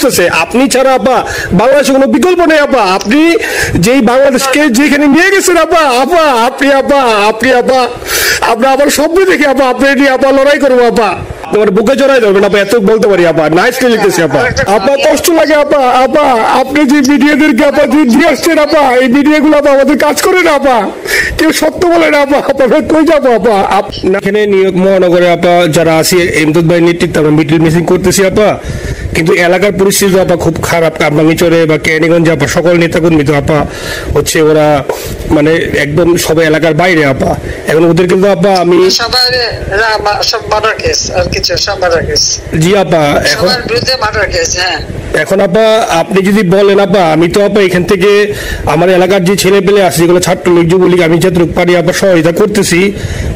খুঁজতেছে। আপনি ছাড়া আপা বাংলাদেশে কোনো বিকল্প নেই আপা। আপনি যেই বাংলাদেশকে যেখানে নিয়ে গেছেন আপা, আপা আপনি আপা আপনি আপা আমরা আবার স্বপ্ন দেখি আপা আপনি নিয়ে আপা লড়াই করবো আপা। তোমার বুকে জড়াই ধরবেন আপা, এত বলতে পারি আপা। নাইসলি লিখতেছি আপা। আপা কষ্ট লাগে আপা। আপা আপনি যে মিডিয়াদেরকে আপা যে দিয়ে আসছেন আপা, এই মিডিয়াগুলো আপা আমাদের কাজ করে না আপা, কেউ সত্য বলে না আপা। আপনারা কই যাবো আপা? এখানে নিউ ইয়র্ক মহানগরে আপা যারা আছি এমদাদ ভাই নেতৃত্বে আমরা মিটিং মিটিং করতেছি আপা, কিন্তু এলাকার পরিস্থিতি আপা খুব খারাপ। কামরাঙ্গীরচরে বা কেরানীগঞ্জে আপা সকল নেতাকর্মী তো আপা হচ্ছে ওরা মানে একদম সবাই এলাকার বাইরে আপা। এখন ওদের কিন্তু আপা আমি জি আপা এখন আপা আপনি যদি বলেন আপা, আমি তো আপা এখান থেকে আমার এলাকার যে ছেলে পেলে আছে যেগুলো ছাত্রলীগ যুবলীগ আমি যতটুকু পারি আপা সহায়তা করতেছি।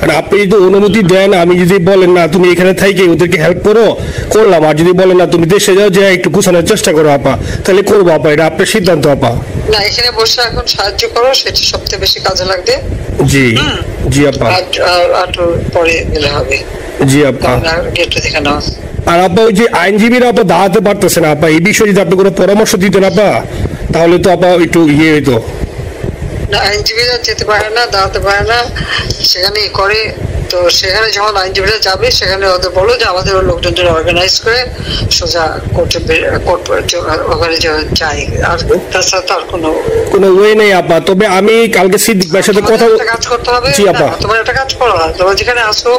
আর আপনি যদি অনুমতি দেন, আমি যদি বলেন না তুমি এখানে থেকে ওদেরকে হেল্প করো করলাম, আর যদি বলেন না তুমি দেশে যাও যে একটু গুছানোর চেষ্টা করো আপা, তাহলে করবো আপা। এটা আপনার সিদ্ধান্ত আপা। না এখানে বসে এখন সাহায্য করো, সেটা সবচেয়ে বেশি কাজে লাগবে। জি জি আপা। আর পরে গেলে হবে। জি আপা। গেটটা দেখে নাও। আর আপা ওই যে আইনজীবীরা আপা দাঁড়াতে পারতেছে না আপা, এই বিষয়ে যদি আপনি কোনো পরামর্শ দিতেন আপা তাহলে তো আপা একটু ইয়ে হইতো। না আইনজীবীরা যেতে পারে না, দাঁড়াতে পারে না, সেখানে করে। তো সেখানে যখন আইনজীবীরা যাবে সেখানে ওদের বলো যে আমাদের লোকজনদের অর্গানাইজ করে সোজা কোর্টে ওখানে যাই। আর তাছাড়া তো আর কোনো ওয়ে নেই আপা। তবে আমি কালকে সিদ্দিক ভাইয়ের সাথে কথা কাজ করতে হবে। জি আপা। তোমার একটা কাজ করো, তোমরা যেখানে আসো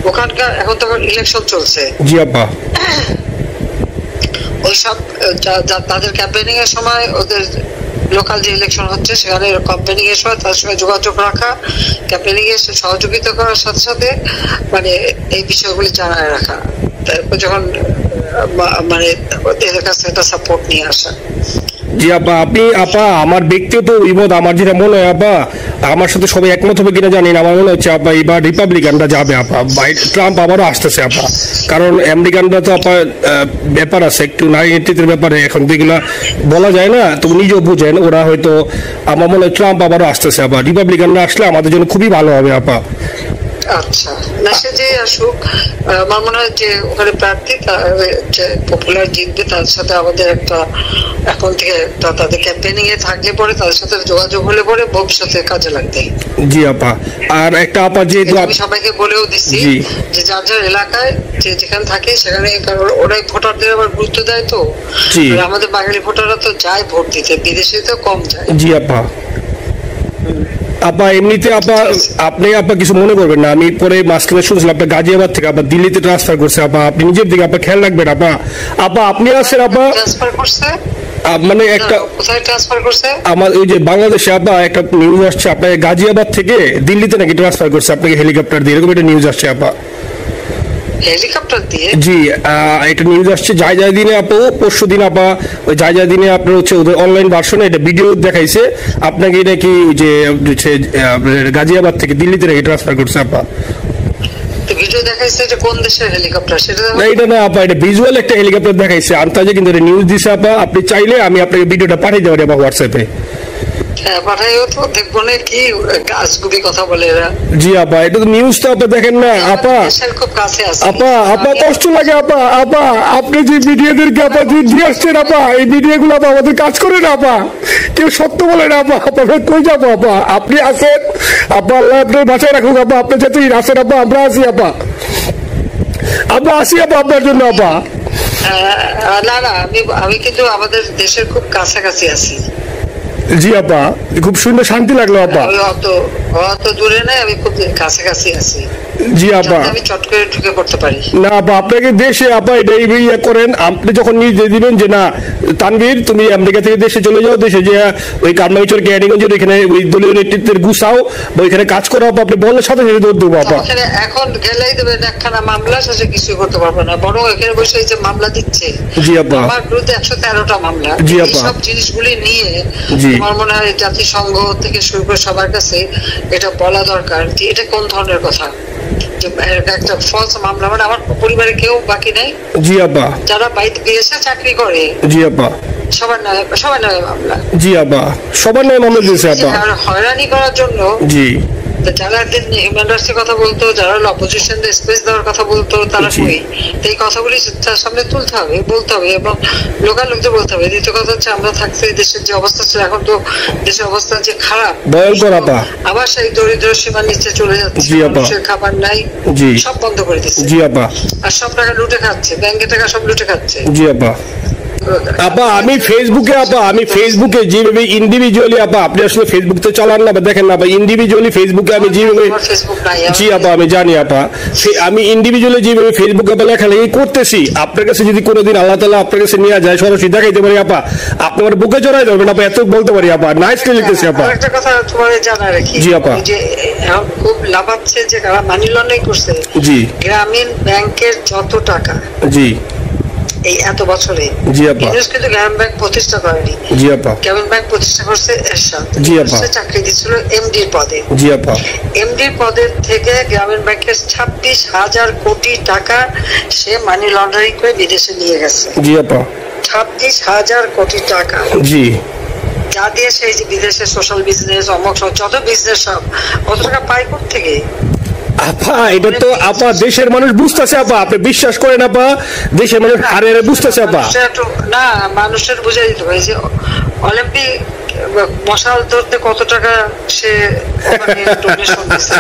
ওখানকার এখন তো ইলেকশন চলছে। জি আপা। ওইসব তাদের ক্যাম্পেইনিং এর সময় ওদের লোকাল যে ইলেকশন হচ্ছে সেখানে ক্যাম্পেইনিং এর সময় তার সঙ্গে যোগাযোগ রাখা, ক্যাম্পেইনিং এর সহযোগিতা করার সাথে সাথে মানে এই বিষয়গুলি জানায় রাখা, তারপর যখন মানে এদের কাছে একটা সাপোর্ট নিয়ে আসা। জি আপা। আপনি আপা আমার ব্যক্তিগত বিপদ আমার যেটা মনে হয় আপা, আমার সাথে সবাই একমত হবে কিনা জানি না, আমার মনে হচ্ছে আপা এবার রিপাবলিকানরা যাবে আপা, ট্রাম্প আবারও আসতেছে আপা। কারণ আমেরিকানরা তো আপা ব্যাপার আছে একটু নারী নেতৃত্বের ব্যাপারে, এখন তো এগুলা বলা যায় না, তুমি নিজেও বুঝেন। ওরা হয়তো আমার মনে হয় ট্রাম্প আবারও আসতেছে আপা। রিপাবলিকানরা আসলে আমাদের জন্য খুবই ভালো হবে আপা। আচ্ছা না সে যে আসুক, আমার মনে হয় যে ওখানে প্রার্থী যে পপুলার জিতবে তার সাথে আমাদের একটা এখন থেকে তাদের ক্যাম্পেইনিং এ থাকলে পরে তাদের সাথে যোগাযোগ হলে পরে ভবিষ্যতে কাজে লাগবে। জি আপা। আর একটা আপা যে আমি সবাইকে বলেও দিচ্ছি যে যার যার এলাকায় যে যেখানে থাকে সেখানে, কারণ ওরাই ভোটারদের আবার গুরুত্ব দেয়। তো আমাদের বাঙালি ভোটাররা তো যায় ভোট দিতে, বিদেশে তো কম যায়। জি আপা। আপা এমনিতে আপা আপনি আপা কিছু মনে করবেন না, আমি পরে মাঝখানে শুনছিলাম আপনার গাজিয়াবাদ থেকে আপা দিল্লিতে ট্রান্সফার করছে আপা, আপনি নিজের দিকে আপা খেয়াল রাখবেন আপা। আপা আপনি আছেন আপা ট্রান্সফার করছে মানে একটা কোথায় ট্রান্সফার করছে আমার ওই যে বাংলাদেশে আপা একটা নিউজ আসছে আপনাকে গাজিয়াবাদ থেকে দিল্লিতে নাকি ট্রান্সফার করছে আপনাকে হেলিকপ্টার দিয়ে, এরকম একটা নিউজ আসছে আপা। হেলিকপ্টার দিয়ে? জি এটা নিউজ আসছে যায় দিনে আপু, পরশু দিন আপা ওই যায় দিনে আপনার হচ্ছে ওদের অনলাইন ভার্সনে এটা ভিডিও দেখাইছে আপনাকে নাকি যে গাজিয়াবাদ থেকে দিল্লিতে নাকি ট্রান্সফার করছে আপা। ভিডিও দেখাইছে, এটা কোন দেশের হেলিকপ্টার সেটা না এটা না আপা, এটা ভিজুয়াল একটা হেলিকপ্টার দেখাইছে আন্তাজে, কিন্তু এটা নিউজ দিছে আপা। আপনি চাইলে আমি আপনাকে ভিডিওটা পাঠিয়ে দেবো আপা হোয়াটসঅ্যাপে। পাঠাইও তো দেখবো না কি গাছগুলি কথা বলে এরা। জি আপা এটা তো নিউজ তো আপা দেখেন না আপা। খুব কাছে আছে আপা। আপা কষ্ট লাগে আপা। আপা আপনি যে মিডিয়াদেরকে আপা যে দিয়ে আসছেন আপা, এই মিডিয়াগুলো আপা আমাদের কাজ করে না আপা, কেউ সত্য বলে না আপা। আপনারা কই যাবো আপা? আপনি আছেন আপা, আল্লাহ আপনার বাঁচায় রাখুক আপা। আপনি যাতে আসেন আপা, আমরা আছি আপা, আমরা আসি আপা আপনার জন্য আপা। না না আমি কিন্তু আমাদের দেশের খুব কাছাকাছি আছি। জি আপা খুব সুন্দর শান্তি লাগলো আপা। অত দূরে নাই, আমি খুব কাছাকাছি আছি। জি আপা। আমি চট করে ঢুকে পড়তে পারি না আপা, আপনাকে দেশে আপা এটা ইয়ে করেন, আপনি যখন নিজে দিবেন যে না তানভীর তুমি আমেরিকা থেকে দেশে চলে যাও, দেশে যে ওই কারমাইচর কেরানীগঞ্জের ওইখানে ওই দলীয় নেতৃত্বের গুছাও বা ওইখানে কাজ করো আপা, আপনি বলার সাথে সাথে দৌড় দেবো আপা। এখন গেলেই দেবেন একখানা মামলা, শেষে কিছু করতে পারবো না, বরং এখানে বসে যে মামলা দিচ্ছে। জি আপা। আমার বিরুদ্ধে 113টা মামলা। জি আপা। সব জিনিসগুলি নিয়ে আমার মনে হয় জাতিসংঘ থেকে শুরু করে সবার কাছে এটা বলা দরকার যে এটা কোন ধরনের কথা, একটা ফলস মামলা। মানে আমার পরিবারে কেউ বাকি নেই। জি আপা। যারা বাইরে বিদেশে চাকরি করে। জি আপা। সবার নামে মামলা। জি আপা সবার নামে মামলা দিয়েছে আপা। হয়রানি করার জন্য। জি যারা একদিন হিউম্যান রাইটসের কথা বলতো, যারা অপোজিশন স্পেস দেওয়ার কথা বলতো, তারা কই? এই কথাগুলি তার সামনে তুলতে হবে, বলতে হবে, এবং লোকাল লোকদের বলতে হবে। দ্বিতীয় কথা হচ্ছে, আমরা থাকতে দেশের যে অবস্থা ছিল, এখন তো দেশের অবস্থা যে খারাপ, আবার সেই দরিদ্র সীমার নিচে চলে যাচ্ছে, মানুষের খাবার নাই, সব বন্ধ করে দিচ্ছে, আর সব টাকা লুটে খাচ্ছে, ব্যাংকের টাকা সব লুটে খাচ্ছে। আপা আমি ফেসবুকে যেভাবে ইন্ডিভিজুয়ালি, আপা আপনি আসলে ফেসবুক তো চালান না বা দেখেন না, ইন্ডিভিজুয়ালি ফেসবুকে আমি যেভাবে, জি আপা আমি জানি আপা, আমি ইন্ডিভিজুয়ালি যেভাবে ফেসবুকে আপা লেখালেখি করতেছি, আপনার কাছে যদি কোনোদিন আল্লাহ তাআলা আপনার কাছে নিয়ে যায়, সরাসরি দেখাইতে পারি আপা, আপনি আমার বুকে চড়াই যাবেন আপা, এত বলতে পারি আপা। নাইসলি লিখতেছি আপা। একটা কথা তোমার জানা রাখি, জি আপা, যে এখন খুব লাভাচ্ছে যে কারা মানি লন্ডারিং করছে, জি গ্রামীণ ব্যাংকের যত টাকা, জি এই এত বছরে, জি আপা, কিন্তু গ্রামীণ ব্যাংক প্রতিষ্ঠা করেনি, জি আপা, গ্রামীণ ব্যাংক প্রতিষ্ঠা করছে এরশাদ, জি আপা, চাকরি দিচ্ছিল এমডির পদে, জি আপা, এমডির পদের থেকে গ্রামীণ ব্যাংকের 26,000 কোটি টাকা সে মানি লন্ডারিং করে বিদেশে নিয়ে গেছে। জি আপা, 26,000 কোটি টাকা, জি, যা দিয়ে সেই যে বিদেশে সোশ্যাল বিজনেস, অমক যত বিজনেস সব, কত টাকা পায় কোত্থেকে? আপা এটা তো আপা দেশের মানুষ বুঝতেছে আপা, আপনি বিশ্বাস করেন আপা, দেশের মানুষ হারে বুঝতেছে আপা। না, মানুষের বুঝে দিতে হবে যে অলিম্পিক মশাল ধরতে কত টাকা সে ডোনেশন দিচ্ছে,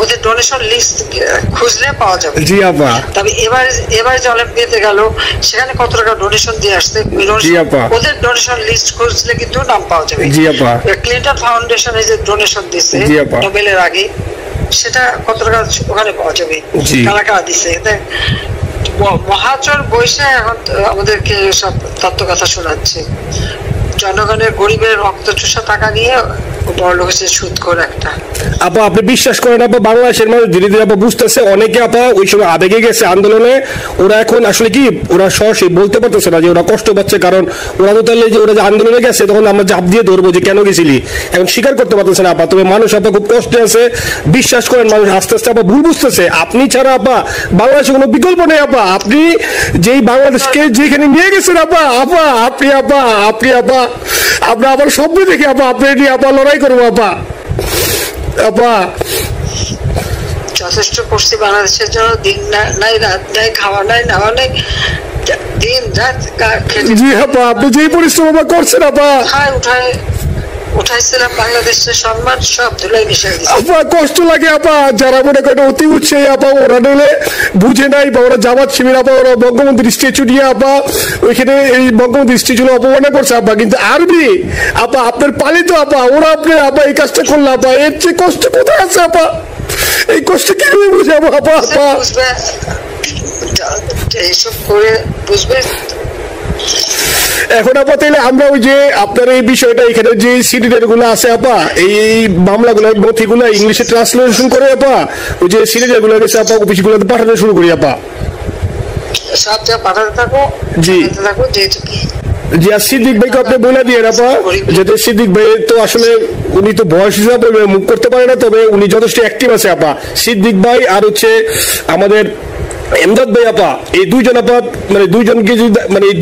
ওদের ডোনেশন লিস্ট খুঁজলে পাওয়া যাবে। জি আপা, তবে এবার যে অলিম্পিয়াতে গেল, সেখানে কত টাকা ডোনেশন দিয়ে আসছে, ওদের ডোনেশন লিস্ট খুঁজলে কিন্তু নাম পাওয়া যাবে। জি আপা, ক্লিন্টন ফাউন্ডেশনে যে ডোনেশন দিচ্ছে নোবেলের আগে, সেটা কত টাকা ওখানে পাওয়া যাবে, কারা কারা দিচ্ছে। মহাচর বৈশা এখন আমাদেরকে সব তত্ত্ব কথা শোনাচ্ছে, জনগণের গরিবের রক্ত চুষা টাকা নিয়ে বড় লোক হচ্ছে সুদখোর একটা। আপা আপনি বিশ্বাস করেন আপা, বাংলাদেশের মানুষ ধীরে ধীরে আপা বুঝতেছে, অনেকে আপা ওই সময় আবেগে গেছে আন্দোলনে, ওরা এখন আসলে কি ওরা সরাসরি বলতে পারতেছে না যে ওরা কষ্ট পাচ্ছে, কারণ ওরা তো তাহলে যে ওরা যে আন্দোলনে গেছে, তখন আমরা চাপ দিয়ে ধরবো যে কেন গেছিলি, এখন স্বীকার করতে পারতেছে না আপা। তবে মানুষ আপা খুব কষ্টে আছে, বিশ্বাস করেন মানুষ আস্তে আস্তে আপা ভুল বুঝতেছে। আপনি ছাড়া আপা বাংলাদেশে কোনো বিকল্প নেই আপা, আপনি যেই বাংলাদেশকে যেখানে নিয়ে গেছেন আপা, আপনি আমরা আবার স্বপ্ন দেখি আপা, আপনি নিয়ে আপা লড়াই করবো আপা। যথেষ্ট করছি বাংলাদেশের জন্য, দিন নাই রাত নাই, খাওয়া নাই নাওয়া নাই, দিন রাত। জি আপা, আপনি যেই পরিশ্রম করছেন আপা, উঠাইছিলাম বাংলাদেশের সম্মান সব ধুলাই মিশাই দিচ্ছে আপা। কষ্ট লাগে আপা, যারা মনে করেন অতি উৎসাহী আপা, ওরা নিলে বুঝে নাই বা ওরা জামাত শিবির আপা, ওরা বঙ্গবন্ধুর স্ট্যাচু নিয়ে আপা ওইখানে এই বঙ্গবন্ধুর স্ট্যাচু অপমানে করছে আপা, কিন্তু আরবি আপা আপনার পালিত আপা, ওরা আপনি আপা এই কাজটা করলো আপা, এর চেয়ে কষ্ট কোথায় আছে আপা? এই কষ্ট কিভাবে বুঝাবো আপা? এইসব করে বুঝবে। এখন আপা তাইলে আমরা ওই যে আপনার এই বিষয়টা, এখানে যে সিডিডের গুলো আছে আপা, এই মামলাগুলো নথিগুলো ইংলিশে ট্রান্সলেশন করে আপা, ওই যে সিডিডের গুলো গেছে আপা, অফিসগুলোতে পাঠানো শুরু করি আপা। সব যা পাঠাতে থাকো, জি যেহেতু কি জি, আর সিদ্দিক ভাইকে আপনি বলে দিয়ে আপা, যাতে সিদ্দিক ভাই তো আসলে উনি তো বয়স হিসাবে মুখ করতে পারে না, তবে উনি যথেষ্ট অ্যাক্টিভ আছে আপা। সিদ্দিক ভাই আর হচ্ছে আমাদের এমদাদ ভাই আপা, এই দুইজন আপা, মানে দুইজনকে যদি মানে এই